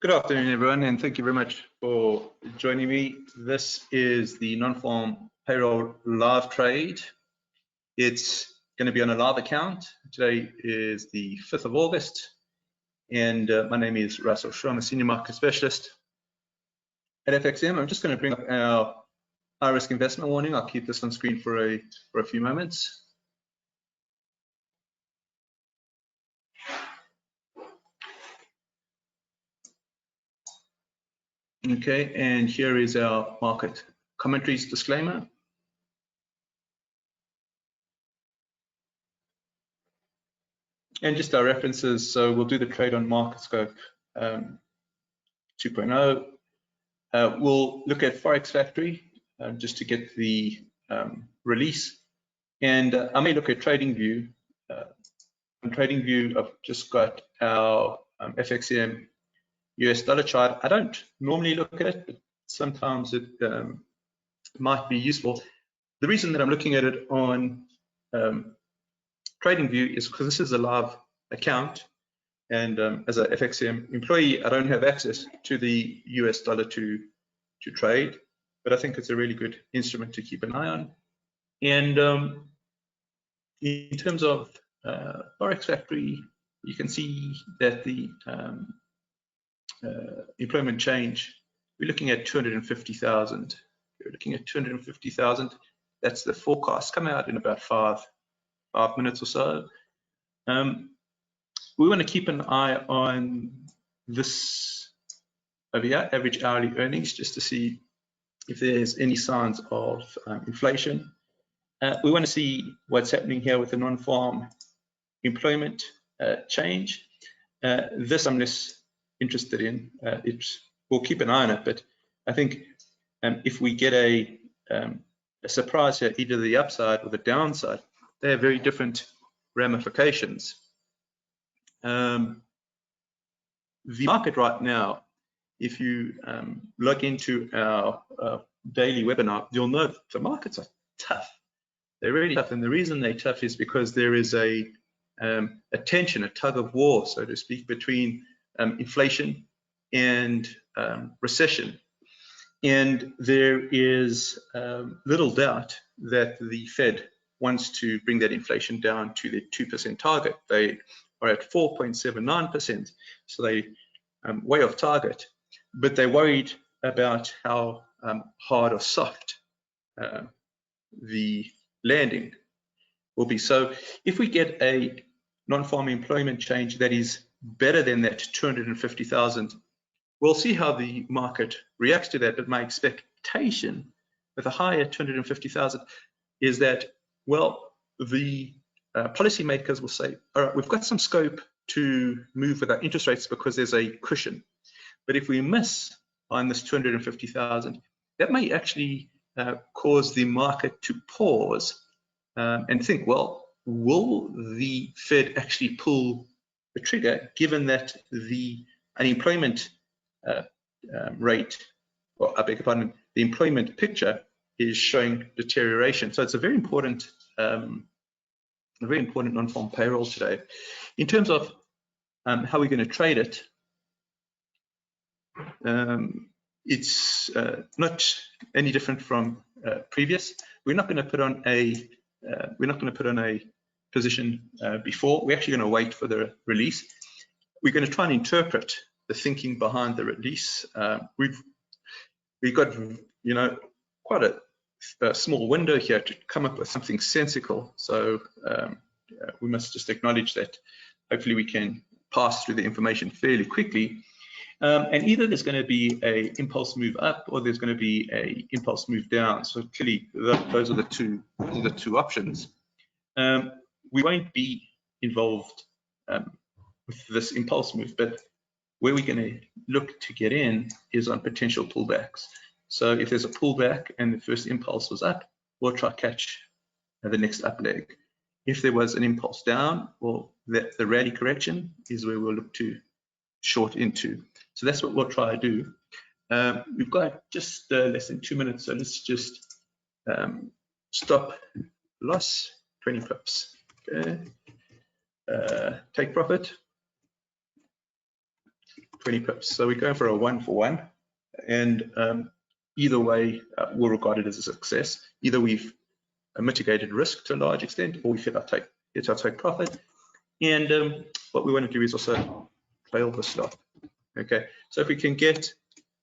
Good afternoon, everyone, and thank you very much for joining me. This is the non-farm payroll live trade. It's going to be on a live account. Today is the 5th of August, and my name is Russell Shaw. I'm a senior market specialist at FXCM. I'm just going to bring up our high-risk investment warning. I'll keep this on screen for a few moments. Okay, and here is our market commentaries disclaimer. And just our references, so we'll do the trade on MarketScope 2.0. We'll look at Forex Factory just to get the release. And I may look at TradingView. On TradingView, I've just got our FXCM US dollar chart. I don't normally look at it, but sometimes it might be useful. The reason that I'm looking at it on TradingView is because this is a live account, and as a FXCM employee, I don't have access to the US dollar to trade, but I think it's a really good instrument to keep an eye on. And in terms of Forex Factory, you can see that the employment change, we're looking at 250,000. We're looking at 250,000. That's the forecast. Come out in about five minutes or so. We want to keep an eye on this over here, average hourly earnings, just to see if there's any signs of inflation. We want to see what's happening here with the non-farm employment change. This I'm less interested in. We'll keep an eye on it, but I think if we get a surprise here, either the upside or the downside, they have very different ramifications. The market right now, if you log into our daily webinar, you'll know that the markets are tough. They're really tough, and the reason they're tough is because there is a tension, a tug of war, so to speak, between inflation and recession. And there is little doubt that the Fed wants to bring that inflation down to the 2% target. They are at 4.79%, so they way off target, but they're worried about how hard or soft the landing will be. So if we get a non-farm employment change that is better than that 250,000, we'll see how the market reacts to that. But my expectation with a higher 250,000 is that, well, the policymakers will say, all right, we've got some scope to move with our interest rates because there's a cushion. But if we miss on this 250,000, that may actually cause the market to pause and think, well, will the Fed actually pull the trigger, given that the unemployment rate, or I beg your pardon, the employment picture is showing deterioration. So it's a very important non-farm payroll today. In terms of how we're going to trade it, it's not any different from previous. We're not going to put on a position before. We're actually going to wait for the release. We're going to try and interpret the thinking behind the release. We've got quite a small window here to come up with something sensical. So we must just acknowledge that. Hopefully we can pass through the information fairly quickly. And either there's going to be a impulse move up or there's going to be a impulse move down. So clearly those are the two options. We won't be involved with this impulse move, but where we're going to look to get in is on potential pullbacks. So if there's a pullback and the first impulse was up, we'll try to catch the next up leg. If there was an impulse down, well, the rally correction is where we'll look to short into. So that's what we'll try to do. We've got just less than 2 minutes, so let's just stop loss, 20 pips. Okay. Take profit, 20 pips. So we're going for a 1-for-1, and either way, we'll regard it as a success. Either we've mitigated risk to a large extent, or we've hit our take profit. And what we want to do is also trail the stop. Okay, so if we can get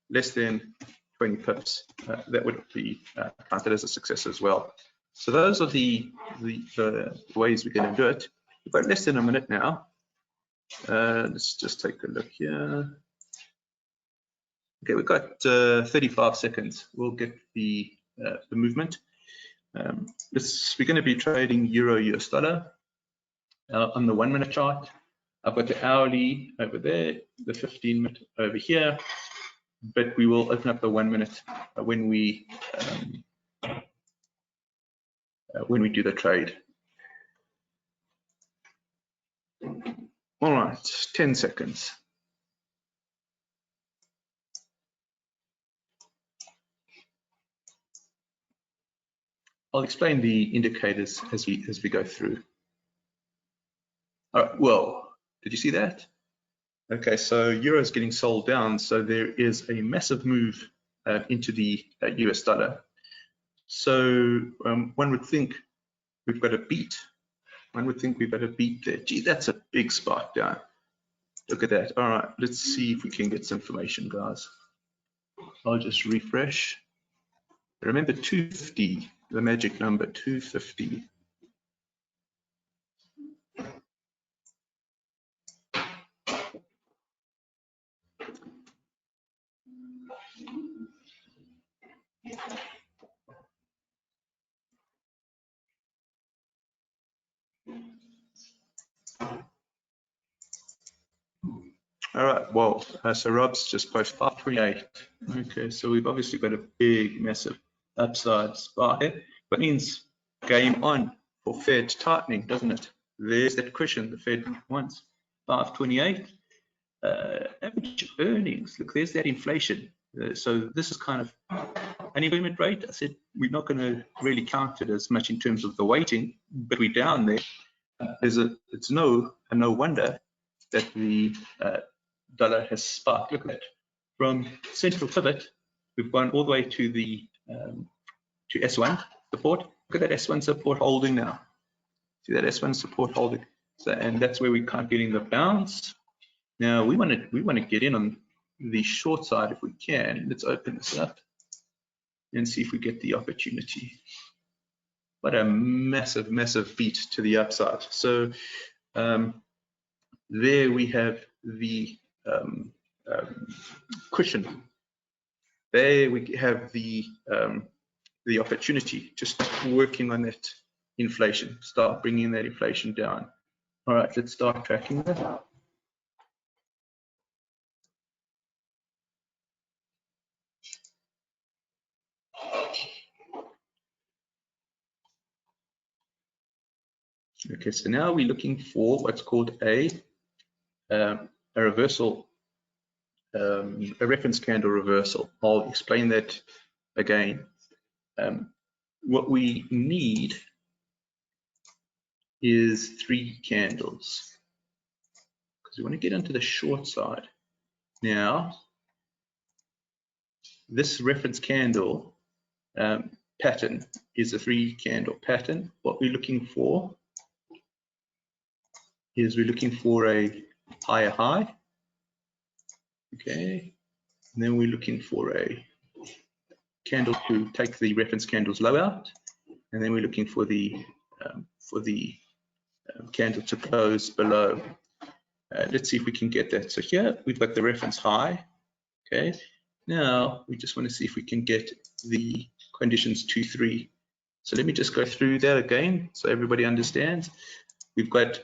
less than 20 pips, that would be counted as a success as well. So those are the ways we're going to do it. We've got less than a minute now. Let's just take a look here. Okay, we've got 35 seconds. We'll get the movement. We're going to be trading Euro-US dollar on the 1 minute chart. I've got the hourly over there, the 15-minute over here, but we will open up the 1 minute when we do the trade. All right, 10 seconds. I'll explain the indicators as we go through. All right, well, did you see that? Okay, so euro is getting sold down, so there is a massive move into the US dollar. So one would think we've got a beat. One would think we've got a beat there. Gee, that's a big spike down. Look at that. All right, let's see if we can get some information, guys. I'll just refresh. Remember 250, the magic number, 250. All right, well, so Rob's just posted 528. Okay, so we've obviously got a big, massive upside spike. That means game on for Fed tightening, doesn't it? There's that cushion the Fed wants. 528. Average earnings, look, there's that inflation. So this is kind of unemployment rate. I said we're not going to really count it as much in terms of the weighting, but we're down there. It's no wonder that the dollar has spiked. Look at that. From central pivot, we've gone all the way to the to S1 support. Look at that S1 support holding now. See that S1 support holding. So, and that's where we're kind of getting the bounce. Now we want to get in on the short side if we can. Let's open this up and see if we get the opportunity. What a massive, massive beat to the upside. So there we have the cushion. There we have the opportunity, just working on that inflation, start bringing that inflation down. All right, let's start tracking that. Okay, so now we're looking for what's called a reversal, a reference candle reversal. I'll explain that again. What we need is 3 candles because we want to get into the short side. Now, this reference candle pattern is a 3 candle pattern. What we're looking for is we're looking for a higher high, okay, and then we're looking for a candle to take the reference candle's low out, and then we're looking for the candle to close below. Let's see if we can get that. So here we've got the reference high, okay. Now we just want to see if we can get the conditions 2, 3. So let me just go through that again so everybody understands. We've got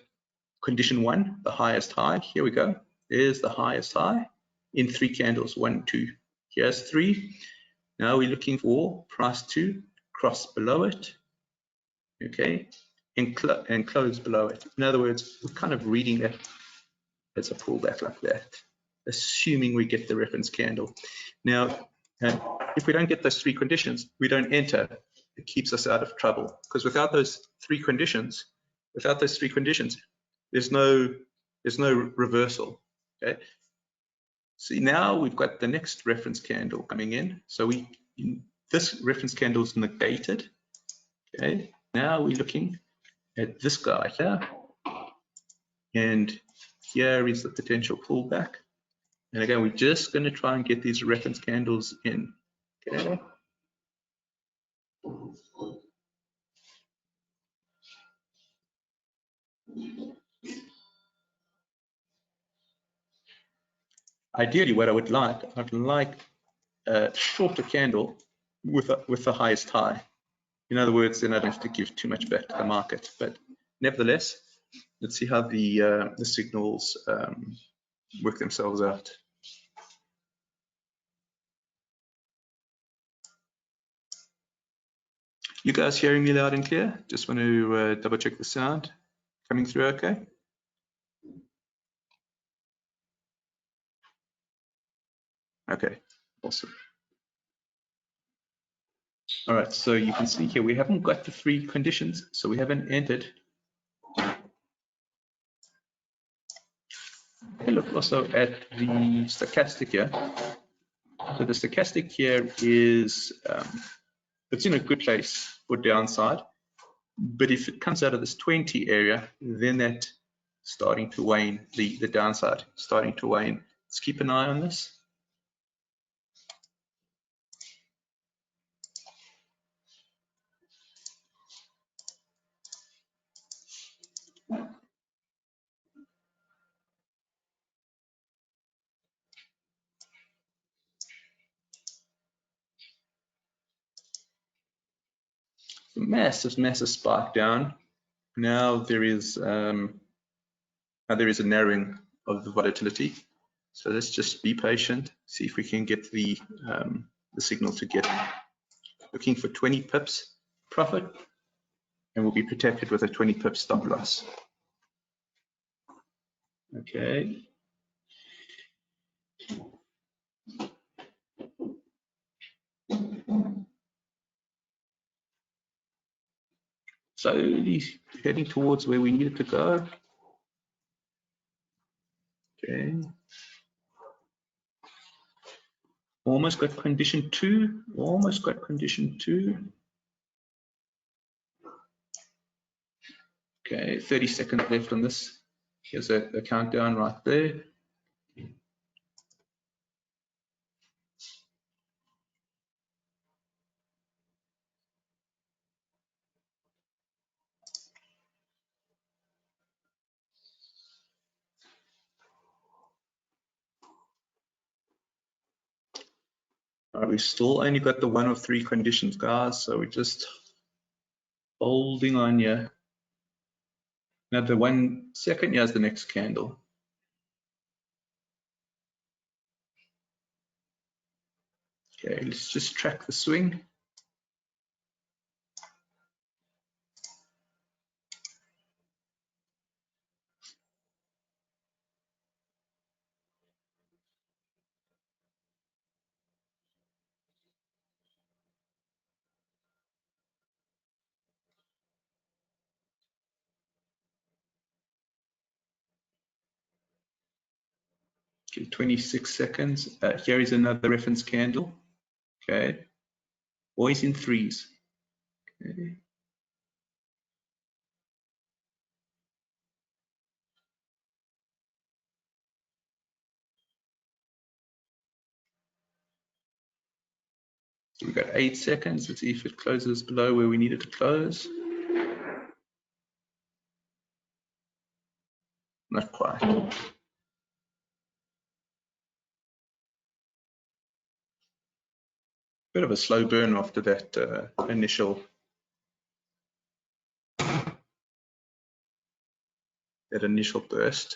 condition 1, the highest high. Here we go. There's the highest high in 3 candles. 1, 2. Here's 3. Now we're looking for price to cross below it, okay, and close below it. In other words, we're kind of reading that as a pullback like that, assuming we get the reference candle. Now, if we don't get those 3 conditions, we don't enter. It keeps us out of trouble because without those 3 conditions, there's no reversal. Okay. See, now we've got the next reference candle coming in. So this reference candle is negated. Okay, now we're looking at this guy here, and here is the potential pullback. And again, we're just going to try and get these reference candles in. Okay. Ideally, what I'd like a shorter candle with the highest high. In other words, then I don't have to give too much back to the market. But nevertheless, let's see how the signals work themselves out. You guys hearing me loud and clear? Just want to double check the sound coming through okay. Okay, awesome. All right, so you can see here we haven't got the three conditions, so we haven't entered. Look also at the stochastic here. So the stochastic here is it's in a good place for downside, but if it comes out of this 20 area, then that's starting to wane, the downside starting to wane. Let's keep an eye on this. Massive spike down. Now there is a narrowing of the volatility. So let's just be patient, see if we can get the signal to get looking for 20 pips profit, and we'll be protected with a 20 pip stop loss. Okay. Slowly heading towards where we needed to go. Okay. Almost got condition 2. Almost got condition 2. Okay, 30 seconds left on this. Here's a countdown right there. All right, we still only got the one of three conditions, guys, so we're just holding on here. Now the 1 second, here's the next candle. Okay, let's just track the swing. Okay, 26 seconds. Here is another reference candle. Okay, always in threes. Okay. So we've got 8 seconds. Let's see if it closes below where we need it to close. Not quite. Bit of a slow burn after that initial burst.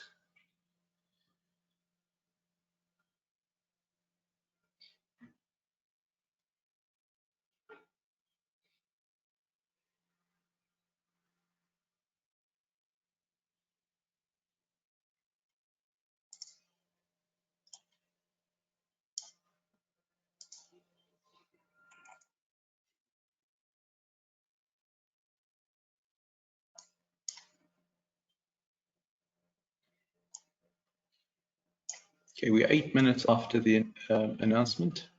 Okay, we're 8 minutes after the announcement.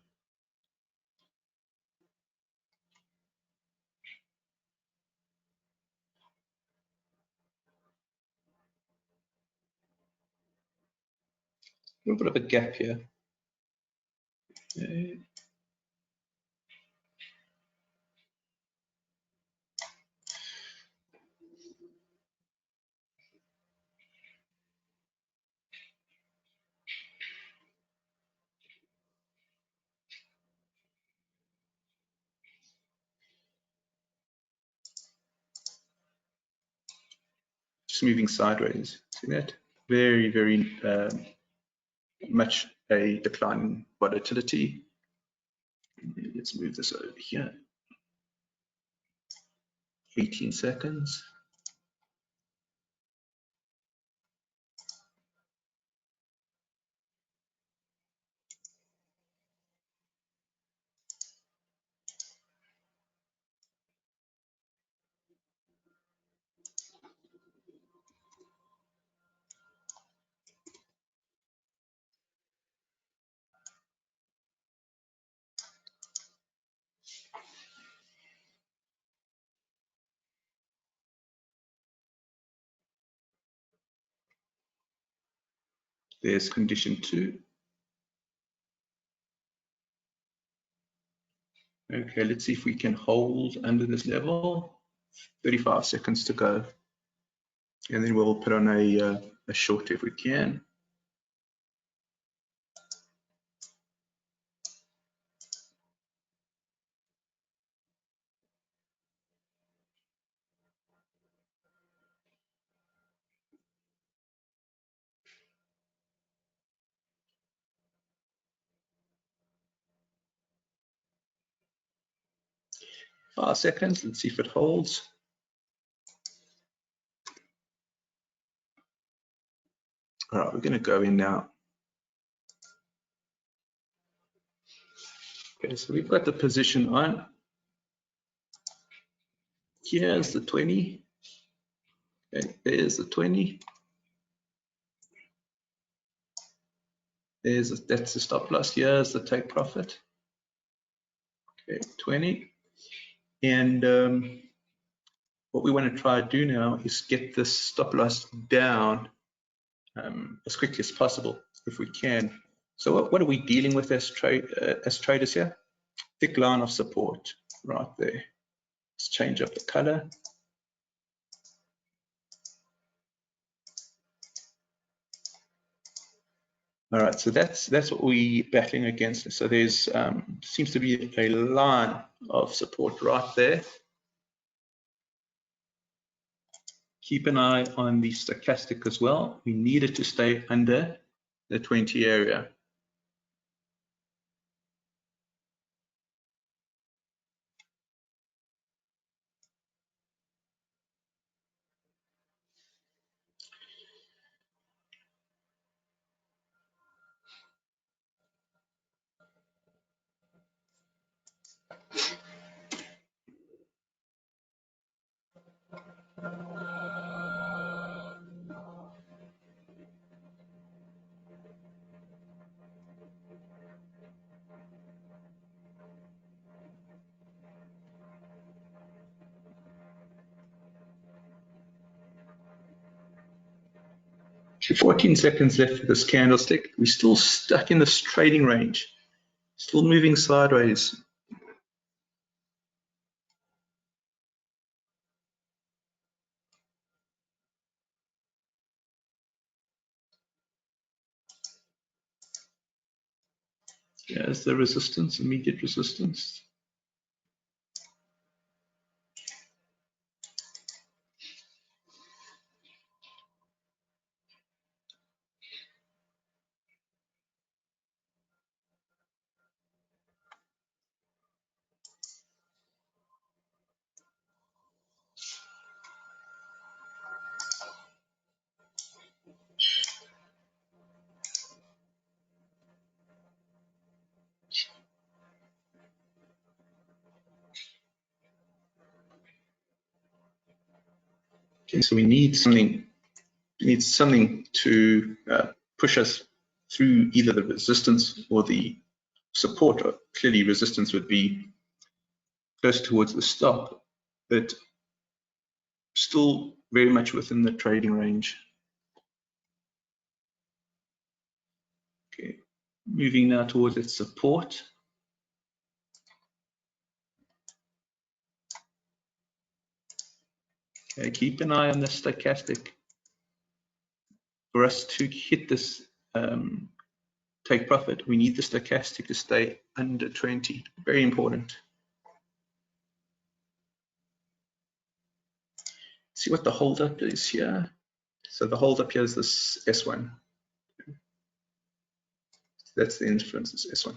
A little bit of a gap here. Okay. Just moving sideways. See that? Very, very much a decline in volatility. Let's move this over here. 18 seconds. There's condition 2. Okay, let's see if we can hold under this level. 35 seconds to go. And then we'll put on a short if we can. Five seconds, let's see if it holds. All right, we're going to go in now. Okay, so we've got the position on. Here's the 20. Okay, there's the 20. That's the stop loss. Here's the take profit. Okay, 20. And what we want to try to do now is get this stop loss down as quickly as possible, if we can. So what are we dealing with as traders here? Thick line of support right there. Let's change up the color. All right, so that's what we're battling against. So there's seems to be a line of support right there. Keep an eye on the stochastic as well. We need it to stay under the 20 area. So 14 seconds left for this candlestick. We're still stuck in this trading range, still moving sideways. There's the resistance, immediate resistance. Okay, so we need something to push us through either the resistance or the support. Clearly resistance would be close towards the stop, but still very much within the trading range. Okay, moving now towards its support. Okay, keep an eye on the stochastic. For us to hit this take profit, we need the stochastic to stay under 20. Very important. See what the holdup is here. So the holdup here is this S1. That's the influence, is S1.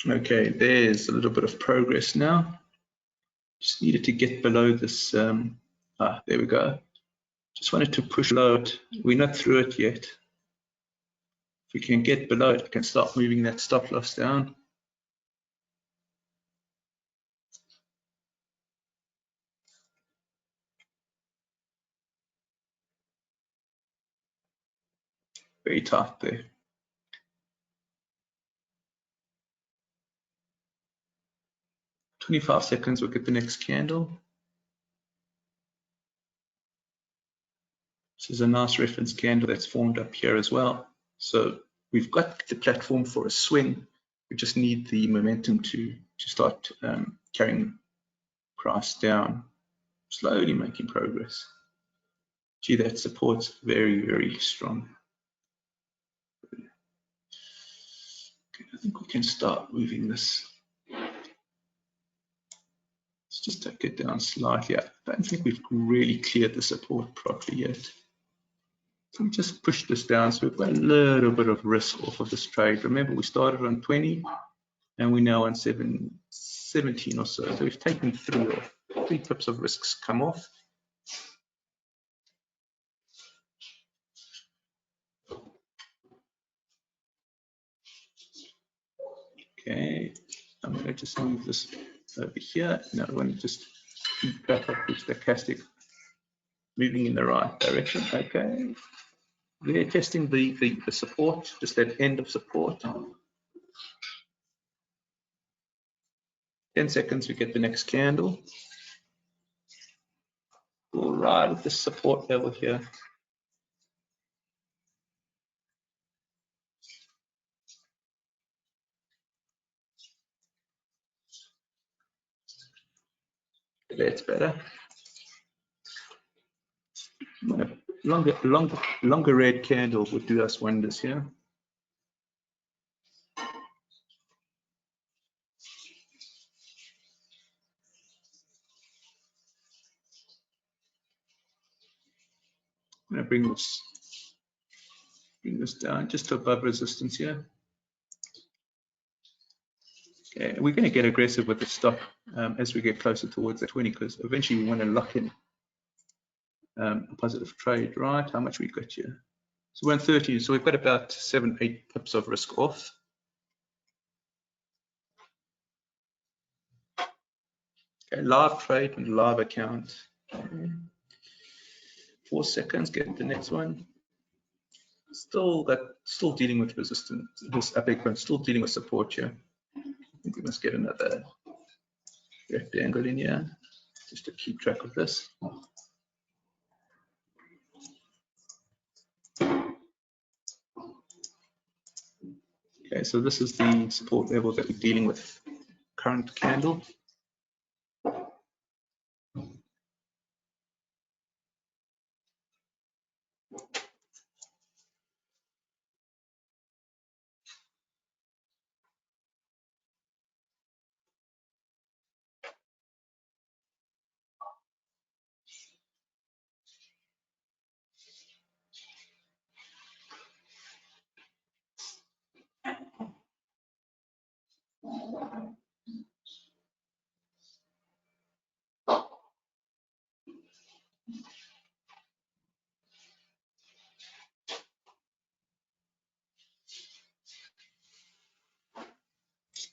Okay, there's a little bit of progress now. Just needed to get below this. There we go. Just wanted to push below it. We're not through it yet. If we can get below it, we can start moving that stop loss down. Very tight there. 25 seconds, we'll get the next candle. This is a nice reference candle that's formed up here as well. So we've got the platform for a swing. We just need the momentum to start carrying price down, slowly making progress. Gee, that support's very, very strong. Okay, I think we can start moving this. Let's just take it down slightly. I don't think we've really cleared the support properly yet. So we just push this down, so we've got a little bit of risk off of this trade. Remember, we started on 20 and we're now on 17 or so. So we've taken 3 pips of risks come off. Okay, I'm going to just move this over here. Now I want to just keep track of the stochastic moving in the right direction. Okay, we're testing the support, just that end of support. 10 seconds, we get the next candle. We'll ride at the support level here. That's better. Longer red candle would do us wonders here. I'm going to bring this down just to above resistance here. Okay, we're going to get aggressive with the stop as we get closer towards the 20, because eventually we want to lock in a positive trade, right? How much we got here? So we're on 30, so we've got about 7-8 pips of risk off. Okay, live trade and live account. Okay. 4 seconds, get the next one. Still dealing with resistance. This epic one, still dealing with support here. I think we must get another rectangle in here just to keep track of this. Okay, so this is the support level that we're dealing with. Current candle.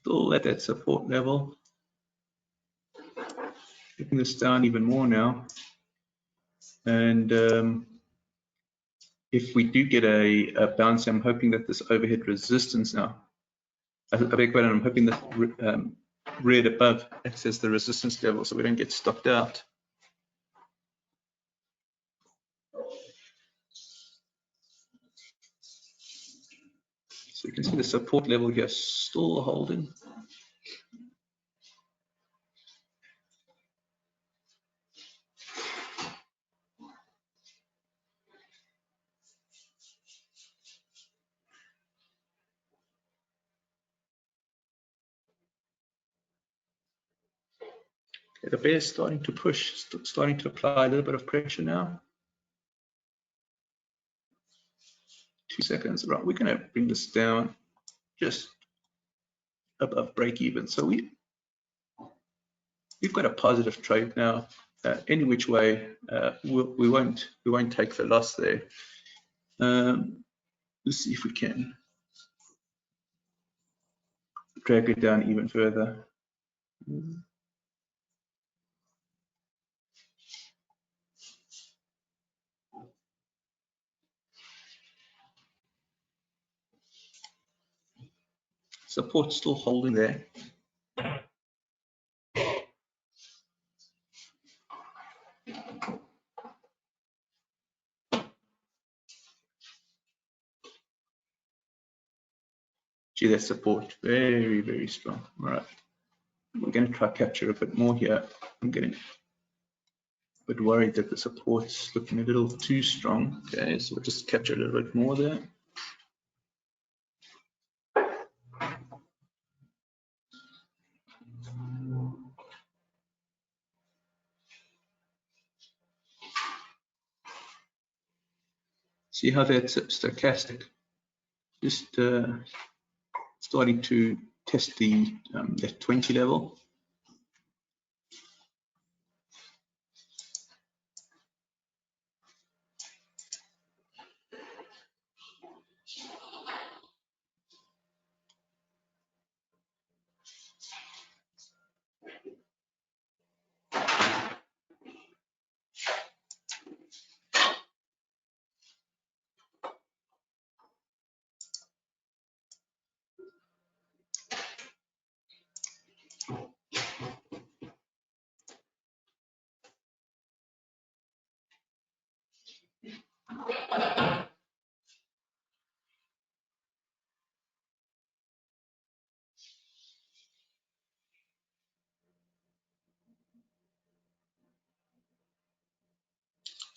still at that support level. Taking this down even more now. And if we do get a bounce, I'm hoping that this overhead resistance now, I beg pardon, I'm hoping that red above acts as the resistance level so we don't get stopped out. So you can see the support level here still holding. Okay, the bear is starting to push, starting to apply a little bit of pressure now. 2 seconds, right? We're going to bring this down just above break even. So we've got a positive trade now. Any which way, we won't take the loss there. Let's see if we can drag it down even further. Support still holding there. Gee, that support very, very strong. All right, we're going to try capture a bit more here. I'm getting a bit worried that the support's looking a little too strong. Okay, so we'll just capture a little bit more there. See how that's stochastic, just starting to test the that 20 level.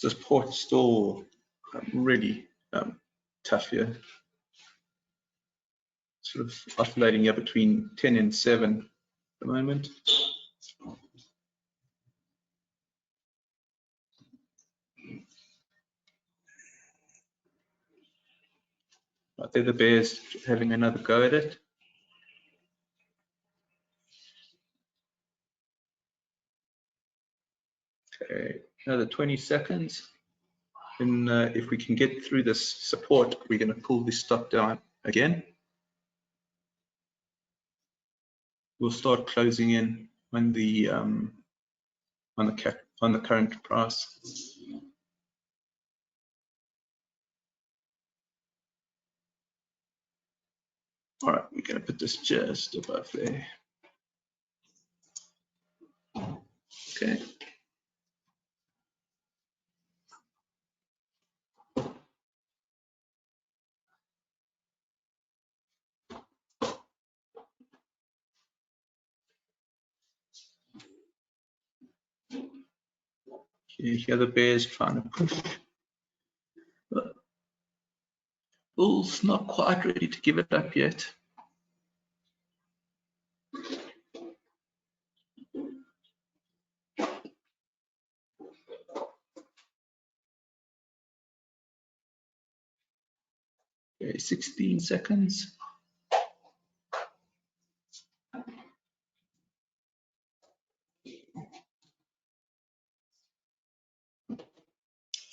This port's still really tough here. Sort of oscillating here between 10 and 7 at the moment. Right there, the bear's having another go at it. Okay, another 20 seconds. And if we can get through this support, we're going to pull this stop down again. We'll start closing in on the current price. All right, we're going to put this just above there. Okay. Here the bear's trying to push. But bull's not quite ready to give it up yet. Okay, 16 seconds.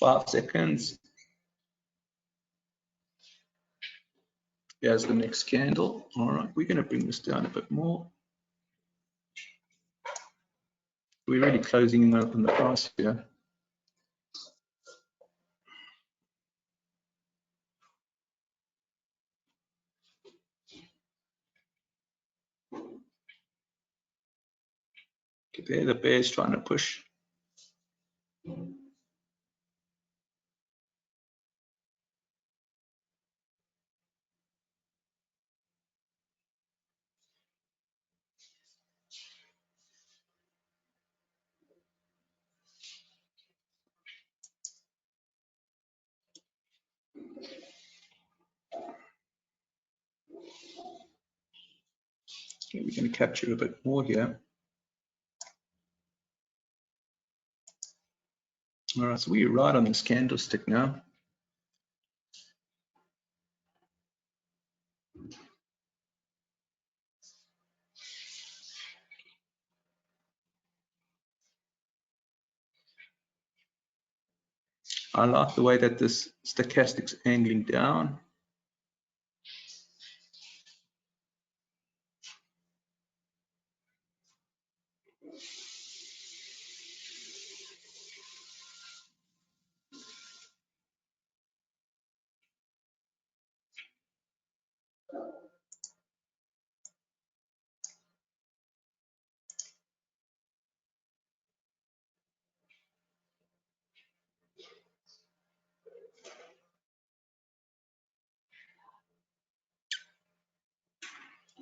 Five seconds. Here's the next candle. All right, we're going to bring this down a bit more. We're really closing in on the price here. Okay, there, the bear's trying to push. Okay, we can capture a bit more here. All right, so we're right on this candlestick now. I like the way that this stochastic's angling down.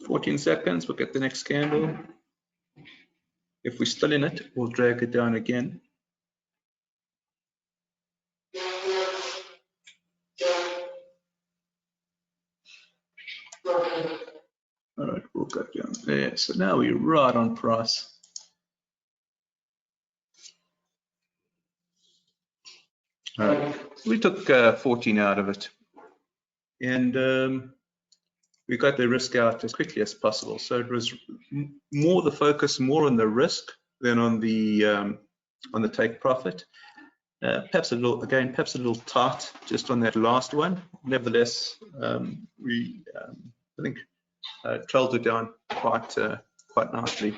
"14 seconds, we'll get the next candle. If we're still in it, we'll drag it down again. All right, we'll go down there. So now we're right on price. All right, we took 14 out of it. And we got the risk out as quickly as possible. So it was more the focus, more on the risk than on the take profit. Perhaps a little, again, perhaps a little tight just on that last one. Nevertheless, we I think trailed it down quite nicely.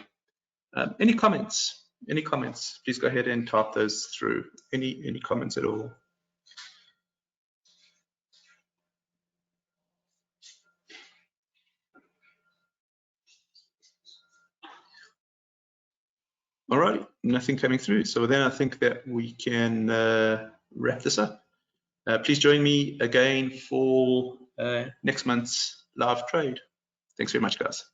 Any comments? Any comments? Please go ahead and type those through. Any comments at all? All right, nothing coming through. So then I think that we can wrap this up. Please join me again for next month's live trade. Thanks very much, guys.